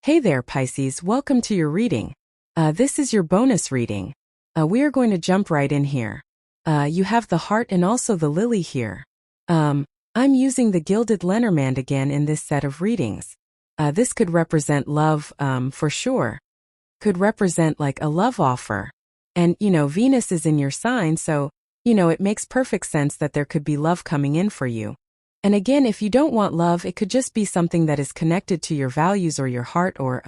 Hey there, Pisces, welcome to your reading. This is your bonus reading. We are going to jump right in here. You have the heart and also the lily here. I'm using the gilded Lenormand again in this set of readings. This could represent love, for sure. Could represent like a love offer. And, Venus is in your sign, so, it makes perfect sense that there could be love coming in for you. And again, if you don't want love, it could just be something that is connected to your values or your heart or,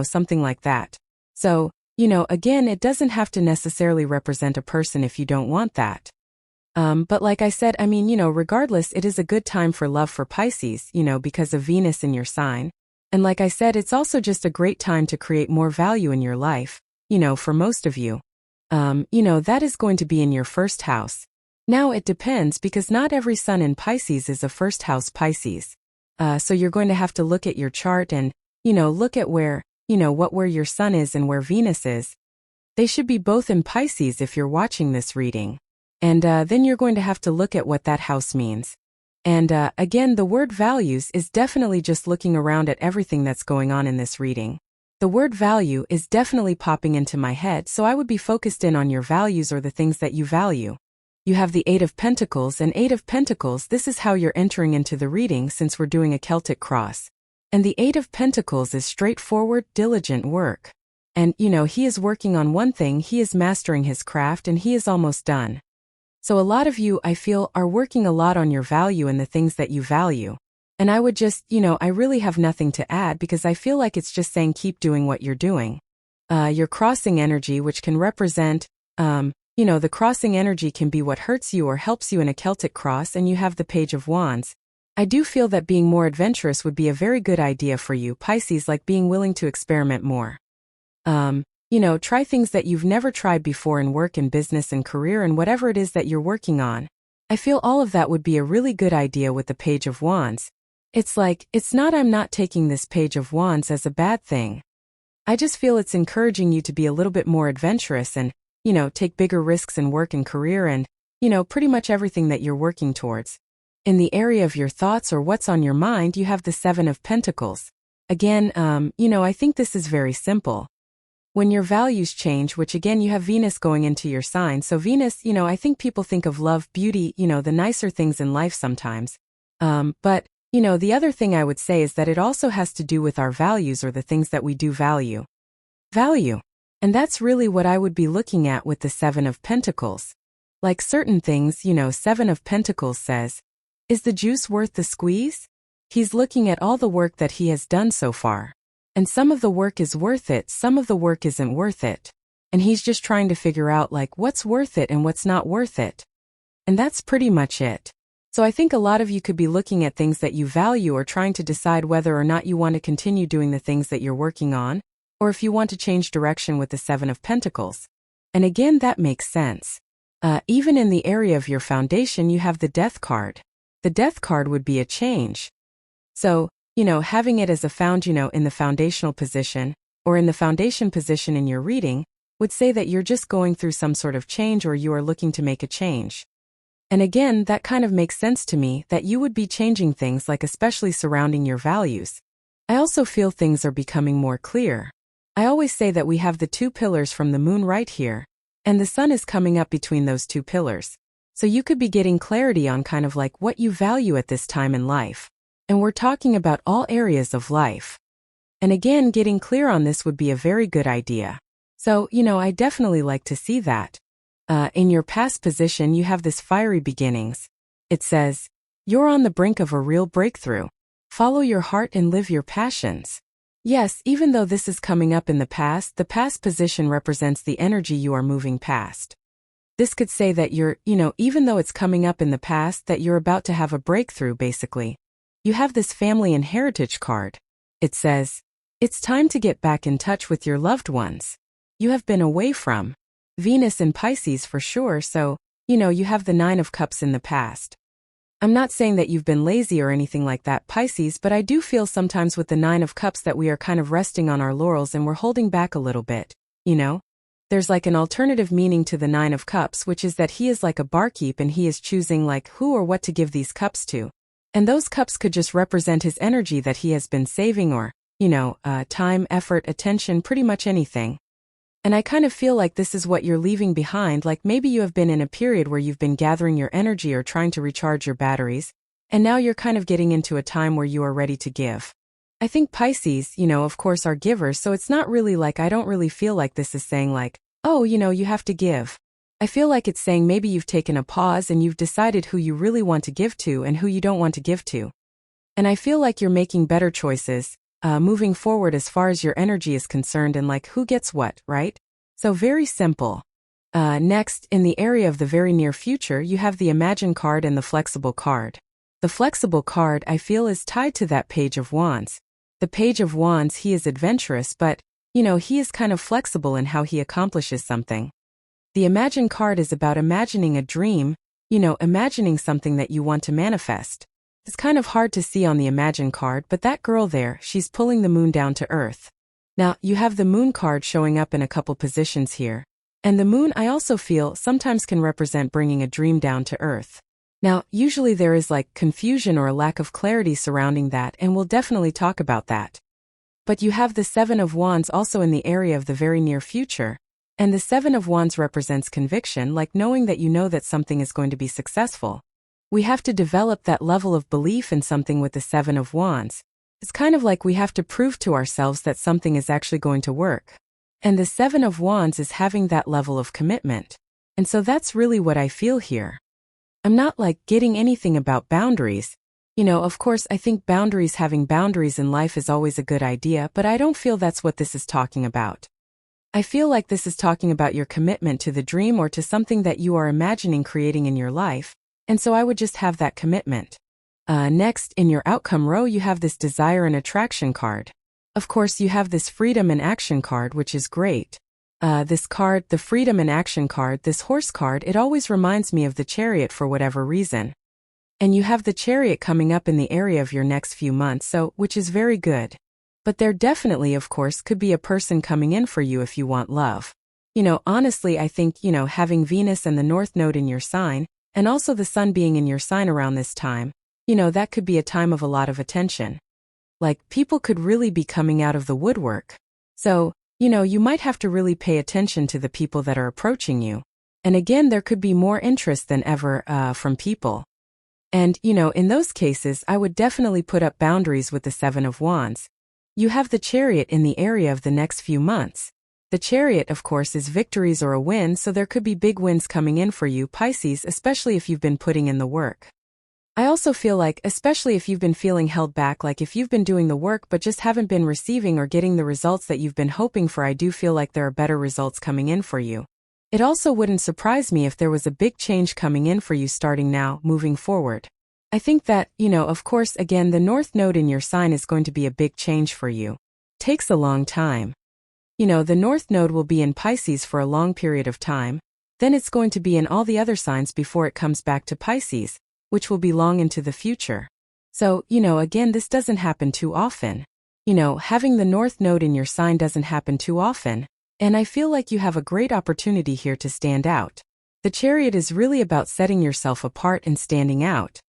something like that. So, again, it doesn't have to necessarily represent a person if you don't want that. But like I said, regardless, it is a good time for love for Pisces, because of Venus in your sign. And like I said, it's also just a great time to create more value in your life, for most of you. That is going to be in your first house. Now it depends because not every sun in Pisces is a first house Pisces. So you're going to have to look at your chart and, look at where, where your sun is and where Venus is. They should be both in Pisces if you're watching this reading. And then you're going to have to look at what that house means. And again, the word values is definitely just looking around at everything that's going on in this reading. The word value is definitely popping into my head, so I would be focused in on your values or the things that you value. You have the Eight of Pentacles, and Eight of Pentacles, this is how you're entering into the reading since we're doing a Celtic cross. And the Eight of Pentacles is straightforward, diligent work. And, he is working on one thing, he is mastering his craft, and he is almost done. So a lot of you, I feel, are working a lot on your value and the things that you value. And I would just, I really have nothing to add because I feel like it's just saying keep doing what you're doing. Your crossing energy, which can represent, the crossing energy can be what hurts you or helps you in a Celtic cross, and you have the Page of Wands. I do feel that being more adventurous would be a very good idea for you, Pisces, like being willing to experiment more. Try things that you've never tried before in work and business and career and whatever it is that you're working on. I feel all of that would be a really good idea with the Page of Wands. I'm not taking this Page of Wands as a bad thing. I just feel it's encouraging you to be a little bit more adventurous and, take bigger risks in work and career and, pretty much everything that you're working towards. In the area of your thoughts or what's on your mind, you have the Seven of Pentacles. Again, I think this is very simple. When your values change, which again, you have Venus going into your sign. So Venus, I think people think of love, beauty, the nicer things in life sometimes. But, the other thing I would say is that it also has to do with our values or the things that we do value. Value. And that's really what I would be looking at with the Seven of Pentacles. Like certain things, Seven of Pentacles says, is the juice worth the squeeze? He's looking at all the work that he has done so far. And some of the work is worth it, some of the work isn't worth it. And he's just trying to figure out what's worth it and what's not worth it. And that's pretty much it. So I think a lot of you could be looking at things that you value or trying to decide whether or not you want to continue doing the things that you're working on, or if you want to change direction with the Seven of Pentacles. And again, that makes sense. Even in the area of your foundation, you have the Death card. The Death card would be a change. So, having it as a in the foundational position, or in the foundation position in your reading, would say that you're just going through some sort of change or you are looking to make a change. And again, that kind of makes sense to me, that you would be changing things especially surrounding your values. I also feel things are becoming more clear. I always say that we have the two pillars from the moon right here, and the sun is coming up between those two pillars. So you could be getting clarity on what you value at this time in life. And we're talking about all areas of life. And again, getting clear on this would be a very good idea. So, I definitely like to see that. In your past position, you have this fiery beginnings. It says, you're on the brink of a real breakthrough. Follow your heart and live your passions. Yes, even though this is coming up in the past position represents the energy you are moving past. This could say that you're, even though it's coming up in the past, that you're about to have a breakthrough, basically. You have this family and heritage card. It says, it's time to get back in touch with your loved ones. You have been away from Venus in Pisces for sure, so, you have the Nine of Cups in the past. I'm not saying that you've been lazy or anything like that, Pisces, but I do feel sometimes with the Nine of Cups that we are kind of resting on our laurels and we're holding back a little bit, There's an alternative meaning to the Nine of Cups, which is that he is like a barkeep and he is choosing who or what to give these cups to. And those cups could just represent his energy that he has been saving or, time, effort, attention, pretty much anything. And I kind of feel like this is what you're leaving behind, like maybe you have been in a period where you've been gathering your energy or trying to recharge your batteries, and now you're kind of getting into a time where you are ready to give. I think Pisces, of course are givers, so it's not really like I don't really feel like this is saying like, oh, you have to give. I feel like it's saying maybe you've taken a pause and you've decided who you really want to give to and who you don't want to give to. And I feel like you're making better choices, moving forward as far as your energy is concerned and like who gets what, right? So very simple. Next, in the area of the very near future, you have the Imagine card and the Flexible card. The Flexible card, I feel, is tied to that Page of Wands. The Page of Wands, he is adventurous, but, he is kind of flexible in how he accomplishes something. The Imagine card is about imagining a dream, imagining something that you want to manifest. It's kind of hard to see on the Imagine card, but that girl there, she's pulling the moon down to earth. Now, you have the Moon card showing up in a couple positions here. And the moon, I also feel, sometimes can represent bringing a dream down to earth. Now, usually there is like confusion or a lack of clarity surrounding that, and we'll definitely talk about that. But you have the Seven of Wands also in the area of the very near future. And the Seven of Wands represents conviction, like knowing that you know that something is going to be successful. We have to develop that level of belief in something with the Seven of Wands. It's kind of like we have to prove to ourselves that something is actually going to work. And the Seven of Wands is having that level of commitment. And so that's really what I feel here. I'm not like getting anything about boundaries. Of course, I think having boundaries in life is always a good idea, but I don't feel that's what this is talking about. I feel like this is talking about your commitment to the dream or to something that you are imagining creating in your life. And so I would just have that commitment. Next, in your outcome row, you have this Desire and Attraction card. Of course, you have this Freedom and Action card, which is great. This card, the Freedom and Action card, this Horse card, it always reminds me of the Chariot for whatever reason. And you have the Chariot coming up in the area of your next few months, which is very good. But there definitely, of course, could be a person coming in for you if you want love. Honestly, I think, having Venus and the North Node in your sign, and also the Sun being in your sign around this time, that could be a time of a lot of attention. Like, people could really be coming out of the woodwork. So, you might have to really pay attention to the people that are approaching you. And again, there could be more interest than ever from people. And, in those cases, I would definitely put up boundaries with the Seven of Wands. You have the Chariot in the area of the next few months. The Chariot, of course, is victories or a win, so there could be big wins coming in for you, Pisces, especially if you've been putting in the work. I also feel like, especially if you've been feeling held back, like if you've been doing the work but just haven't been receiving or getting the results that you've been hoping for, I do feel like there are better results coming in for you. It also wouldn't surprise me if there was a big change coming in for you starting now, moving forward. I think that, of course, again, the North Node in your sign is going to be a big change for you. Takes a long time. The North Node will be in Pisces for a long period of time, then it's going to be in all the other signs before it comes back to Pisces, which will be long into the future. So, again, this doesn't happen too often. Having the North Node in your sign doesn't happen too often, and I feel like you have a great opportunity here to stand out. The Chariot is really about setting yourself apart and standing out.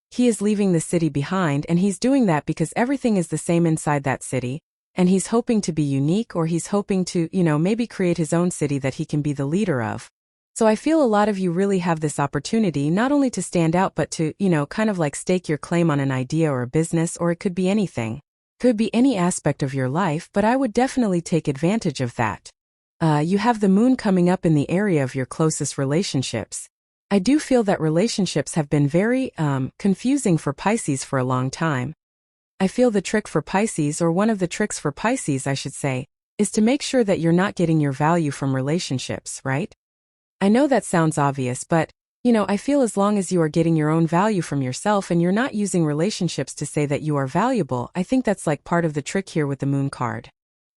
He is leaving the city behind, and he's doing that because everything is the same inside that city, and he's hoping to be unique, or he's hoping to, maybe create his own city that he can be the leader of. So I feel a lot of you really have this opportunity not only to stand out but to, kind of like stake your claim on an idea or a business, or it could be anything. Could be any aspect of your life, but I would definitely take advantage of that. You have the moon coming up in the area of your closest relationships. I do feel that relationships have been very, confusing for Pisces for a long time. I feel the trick for Pisces, or one of the tricks for Pisces, I should say, is to make sure that you're not getting your value from relationships, right? I know that sounds obvious, but, I feel as long as you are getting your own value from yourself and you're not using relationships to say that you are valuable, I think that's like part of the trick here with the moon card.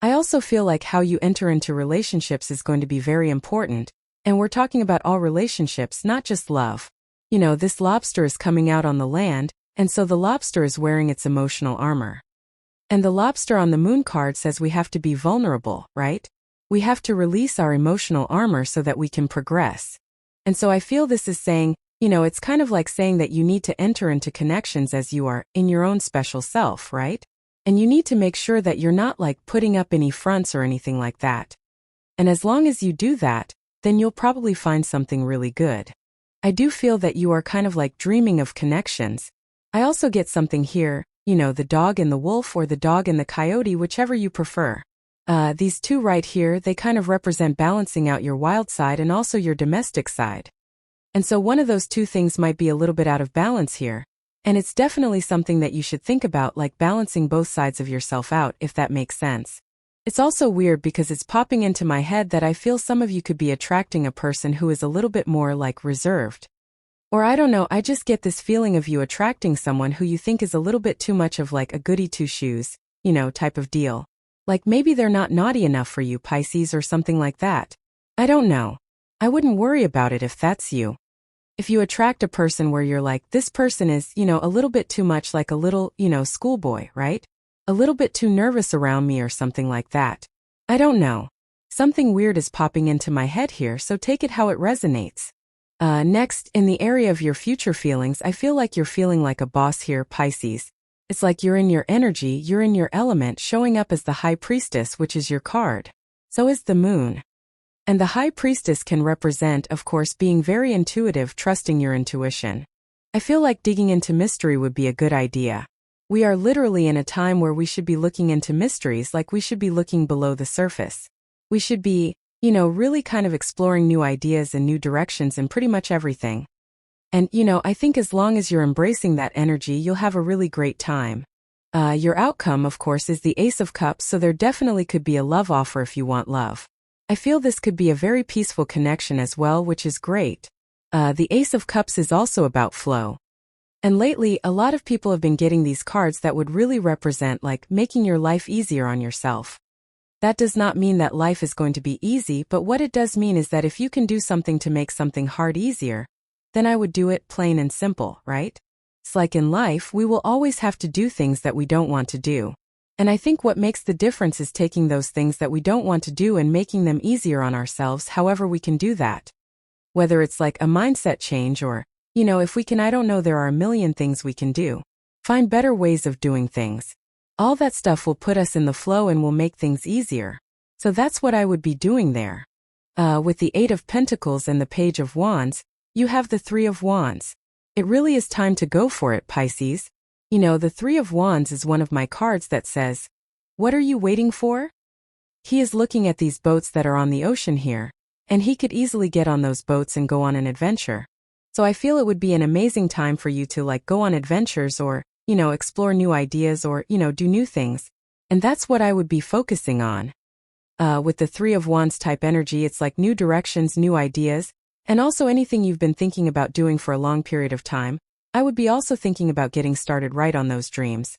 I also feel like how you enter into relationships is going to be very important, and we're talking about all relationships, not just love. This lobster is coming out on the land, and so the lobster is wearing its emotional armor. And the lobster on the moon card says we have to be vulnerable, right? We have to release our emotional armor so that we can progress. And so I feel this is saying, it's kind of like saying that you need to enter into connections as you are, in your own special self, right? And you need to make sure that you're not like putting up any fronts or anything like that. And as long as you do that, then you'll probably find something really good. I do feel that you are kind of like dreaming of connections. I also get something here, the dog and the wolf or the dog and the coyote, whichever you prefer. These two right here, they kind of represent balancing out your wild side and also your domestic side. And so one of those two things might be a little bit out of balance here. And it's definitely something that you should think about, like balancing both sides of yourself out, if that makes sense. It's also weird because it's popping into my head that I feel some of you could be attracting a person who is a little bit more like reserved. Or I don't know, I just get this feeling of you attracting someone who you think is a little bit too much of like a goody two-shoes, type of deal. Like maybe they're not naughty enough for you, Pisces, or something like that. I don't know. I wouldn't worry about it if that's you. If you attract a person where you're like, this person is, a little bit too much like a little, schoolboy, right? A little bit too nervous around me or something like that. I don't know. Something weird is popping into my head here, so take it how it resonates. Next, in the area of your future feelings, I feel like you're feeling like a boss here, Pisces. It's like you're in your energy, you're in your element, showing up as the High Priestess, which is your card. So is the moon. And the High Priestess can represent, of course, being very intuitive, trusting your intuition. I feel like digging into mystery would be a good idea. We are literally in a time where we should be looking into mysteries, like we should be looking below the surface. We should be, really kind of exploring new ideas and new directions in pretty much everything. And, I think as long as you're embracing that energy, you'll have a really great time. Your outcome, of course, is the Ace of Cups, so there definitely could be a love offer if you want love. I feel this could be a very peaceful connection as well, which is great. The Ace of Cups is also about flow. And lately, a lot of people have been getting these cards that would really represent like making your life easier on yourself. That does not mean that life is going to be easy, but what it does mean is that if you can do something to make something hard easier, then I would do it plain and simple, right? It's like in life, we will always have to do things that we don't want to do. And I think what makes the difference is taking those things that we don't want to do and making them easier on ourselves however we can do that. Whether it's like a mindset change or, if we can, I don't know, there are a million things we can do. Find better ways of doing things. All that stuff will put us in the flow and will make things easier. So that's what I would be doing there. With the Eight of Pentacles and the Page of Wands, you have the Three of Wands. It really is time to go for it, Pisces. The Three of Wands is one of my cards that says, what are you waiting for? He is looking at these boats that are on the ocean here, and he could easily get on those boats and go on an adventure. So I feel it would be an amazing time for you to like go on adventures or, explore new ideas or, do new things. And that's what I would be focusing on. With the Three of Wands type energy, it's like new directions, new ideas, and also anything you've been thinking about doing for a long period of time. I would be also thinking about getting started right on those dreams.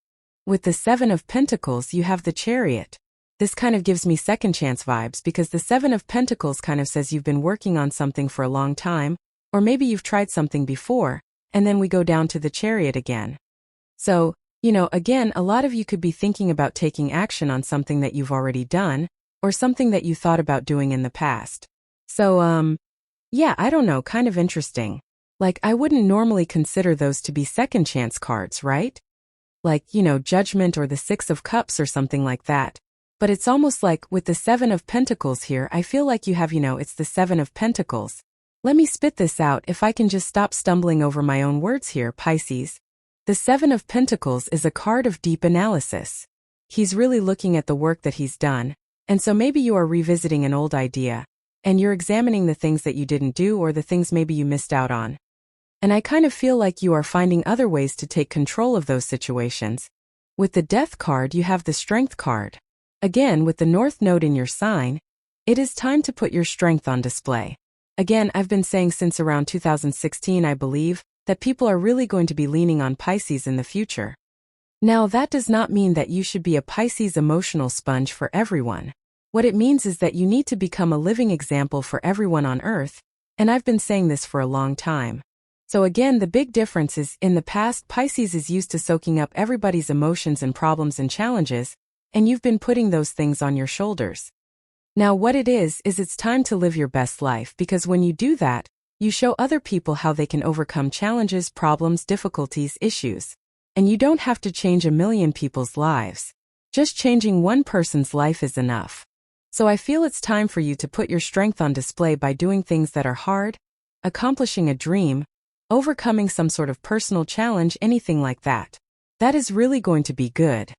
With the Seven of Pentacles, you have the Chariot. This kind of gives me second chance vibes because the Seven of Pentacles kind of says you've been working on something for a long time, or maybe you've tried something before, and then we go down to the Chariot again. So, again, a lot of you could be thinking about taking action on something that you've already done, or something that you thought about doing in the past. So, yeah, I don't know, kind of interesting. Like, I wouldn't normally consider those to be second chance cards, right? Like, Judgment or the Six of Cups or something like that. But it's almost like, with the Seven of Pentacles here, I feel like you have, it's the Seven of Pentacles. Let me spit this out if I can just stop stumbling over my own words here, Pisces. The Seven of Pentacles is a card of deep analysis. He's really looking at the work that he's done, and so maybe you are revisiting an old idea, and you're examining the things that you didn't do or the things maybe you missed out on. And I kind of feel like you are finding other ways to take control of those situations. With the Death card, you have the Strength card. Again, with the North Node in your sign, it is time to put your strength on display. Again, I've been saying since around 2016, I believe, that people are really going to be leaning on Pisces in the future. Now, that does not mean that you should be a Pisces emotional sponge for everyone. What it means is that you need to become a living example for everyone on Earth, and I've been saying this for a long time. So again, the big difference is, in the past, Pisces is used to soaking up everybody's emotions and problems and challenges, and you've been putting those things on your shoulders. Now what it is it's time to live your best life, because when you do that, you show other people how they can overcome challenges, problems, difficulties, issues. And you don't have to change a million people's lives. Just changing one person's life is enough. So I feel it's time for you to put your strength on display by doing things that are hard, accomplishing a dream, overcoming some sort of personal challenge, anything like that. That is really going to be good.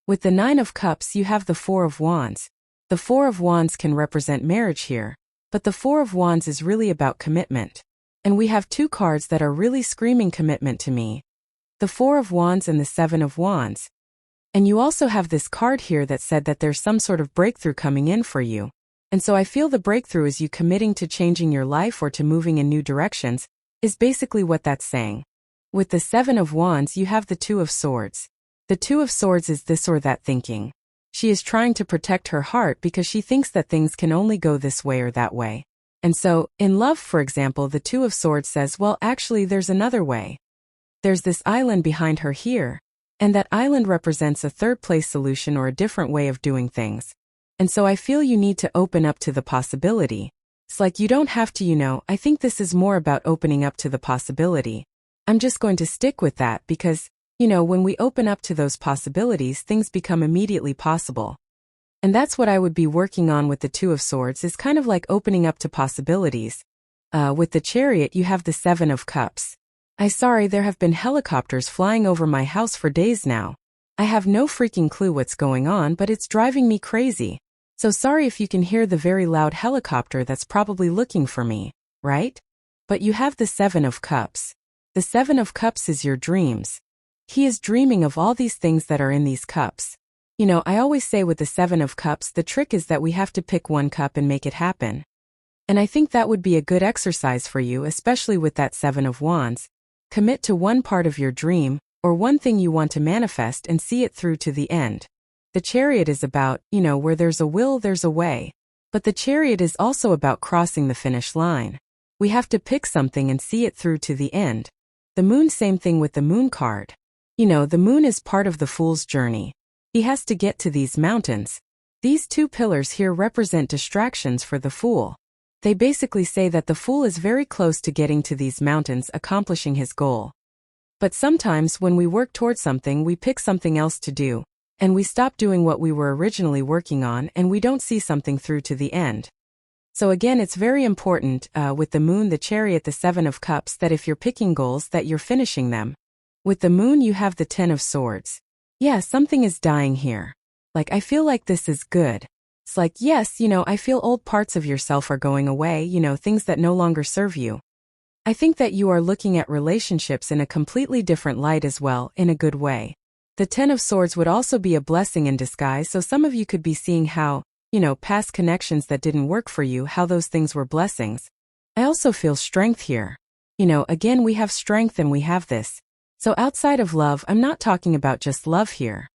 With the Nine of Cups, you have the Four of Wands. The Four of Wands can represent marriage here, but the Four of Wands is really about commitment. And we have two cards that are really screaming commitment to me. The Four of Wands and the Seven of Wands. And you also have this card here that said that there's some sort of breakthrough coming in for you. And so I feel the breakthrough is you committing to changing your life or to moving in new directions, is basically what that's saying. With the Seven of Wands, you have the Two of Swords. The Two of Swords is this or that thinking. She is trying to protect her heart because she thinks that things can only go this way or that way. And so, in love, for example, the Two of Swords says, well, actually, there's another way. There's this island behind her here. And that island represents a third-place solution or a different way of doing things. And so I feel you need to open up to the possibility. It's like you don't have to, I think this is more about opening up to the possibility. I'm just going to stick with that because, when we open up to those possibilities, things become immediately possible. And that's what I would be working on with the Two of Swords, is kind of like opening up to possibilities. With the Chariot, you have the Seven of Cups. There have been helicopters flying over my house for days now. I have no freaking clue what's going on, but it's driving me crazy. So sorry if you can hear the very loud helicopter that's probably looking for me, right? But you have the Seven of Cups. The Seven of Cups is your dreams. He is dreaming of all these things that are in these cups. I always say with the Seven of Cups, the trick is that we have to pick one cup and make it happen. And I think that would be a good exercise for you, especially with that Seven of Wands. Commit to one part of your dream, or one thing you want to manifest and see it through to the end. The Chariot is about, where there's a will, there's a way. But the Chariot is also about crossing the finish line. We have to pick something and see it through to the end. The Moon, same thing with the Moon card. The Moon is part of the Fool's journey. He has to get to these mountains. These two pillars here represent distractions for the Fool. They basically say that the Fool is very close to getting to these mountains, accomplishing his goal. But sometimes when we work towards something, we pick something else to do, and we stop doing what we were originally working on, and we don't see something through to the end. So again, it's very important, with the Moon, the Chariot, the Seven of Cups, that if you're picking goals, that you're finishing them. With the Moon, you have the Ten of Swords. Yeah, something is dying here. I feel like this is good. It's like, yes, I feel old parts of yourself are going away, things that no longer serve you. I think that you are looking at relationships in a completely different light as well, in a good way. The Ten of Swords would also be a blessing in disguise, so some of you could be seeing how, past connections that didn't work for you, how those things were blessings. I also feel strength here. Again, we have strength and we have this. So outside of love, I'm not talking about just love here.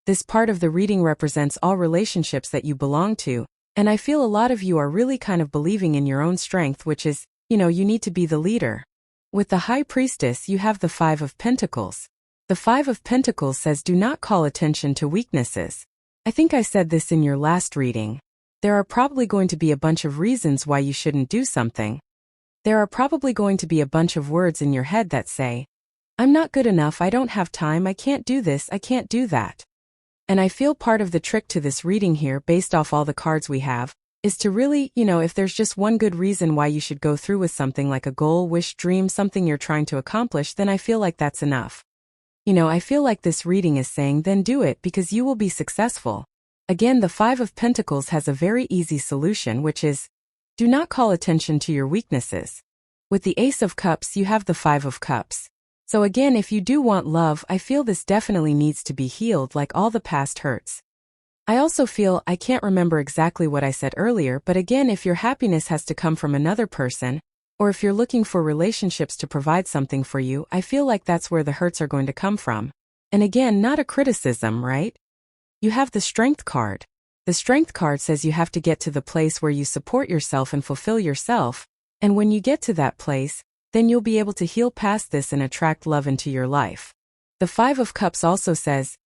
This part of the reading represents all relationships that you belong to, and I feel a lot of you are really kind of believing in your own strength, which is, you need to be the leader. With the High Priestess, you have the Five of Pentacles. The Five of Pentacles says do not call attention to weaknesses. I think I said this in your last reading. There are probably going to be a bunch of reasons why you shouldn't do something. There are probably going to be a bunch of words in your head that say, I'm not good enough, I don't have time, I can't do this, I can't do that. And I feel part of the trick to this reading here, based off all the cards we have, is to really, if there's just one good reason why you should go through with something like a goal, wish, dream, something you're trying to accomplish, then I feel like that's enough. I feel like this reading is saying, then do it because you will be successful. Again, the Five of Pentacles has a very easy solution, which is, do not call attention to your weaknesses. With the Ace of Cups, you have the Five of Cups. So again, if you do want love, I feel this definitely needs to be healed, like all the past hurts. I also feel, I can't remember exactly what I said earlier, but again, if your happiness has to come from another person, or if you're looking for relationships to provide something for you, I feel like that's where the hurts are going to come from. And again, not a criticism, right? You have the Strength card. The Strength card says you have to get to the place where you support yourself and fulfill yourself, and when you get to that place, then you'll be able to heal past this and attract love into your life. The Five of Cups also says,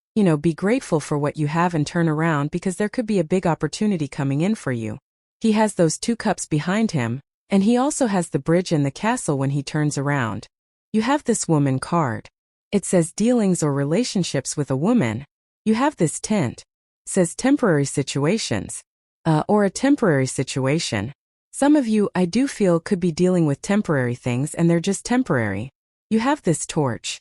be grateful for what you have and turn around because there could be a big opportunity coming in for you. He has those two cups behind him, and he also has the bridge and the castle when he turns around. You have this Woman card. It says dealings or relationships with a woman. You have this tint. It says temporary situations. Or a temporary situation. Some of you, I do feel, could be dealing with temporary things and they're just temporary. You have this torch.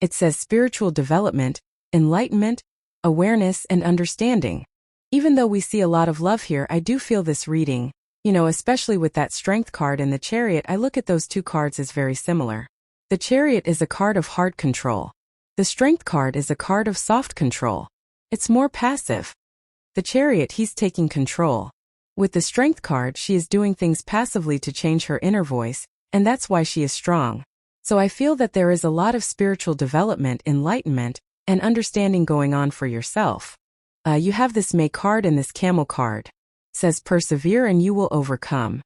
It says spiritual development, enlightenment, awareness, and understanding. Even though we see a lot of love here, I do feel this reading, especially with that Strength card and the Chariot, I look at those two cards as very similar. The Chariot is a card of heart control. The Strength card is a card of soft control. It's more passive. The Chariot, he's taking control. With the Strength card, she is doing things passively to change her inner voice, and that's why she is strong. So I feel that there is a lot of spiritual development, enlightenment, and understanding going on for yourself. You have this May card and this Camel card. It says persevere and you will overcome.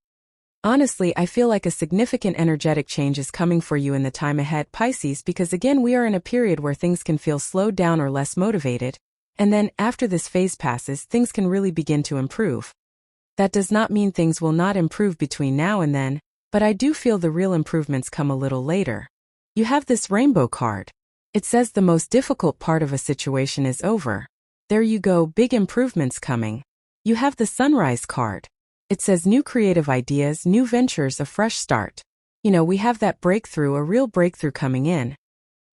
Honestly, I feel like a significant energetic change is coming for you in the time ahead, Pisces, because again, we are in a period where things can feel slowed down or less motivated, and then, after this phase passes, things can really begin to improve. That does not mean things will not improve between now and then, but I do feel the real improvements come a little later. You have this Rainbow card. It says the most difficult part of a situation is over. There you go, big improvements coming. You have the Sunrise card. It says new creative ideas, new ventures, a fresh start. We have that breakthrough, a real breakthrough coming in.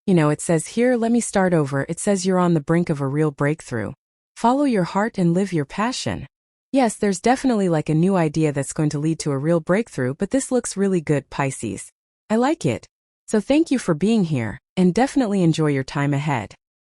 It says here, let me start over. It says you're on the brink of a real breakthrough. Follow your heart and live your passion. Yes, there's definitely like a new idea that's going to lead to a real breakthrough, but this looks really good, Pisces. I like it. So thank you for being here, and definitely enjoy your time ahead.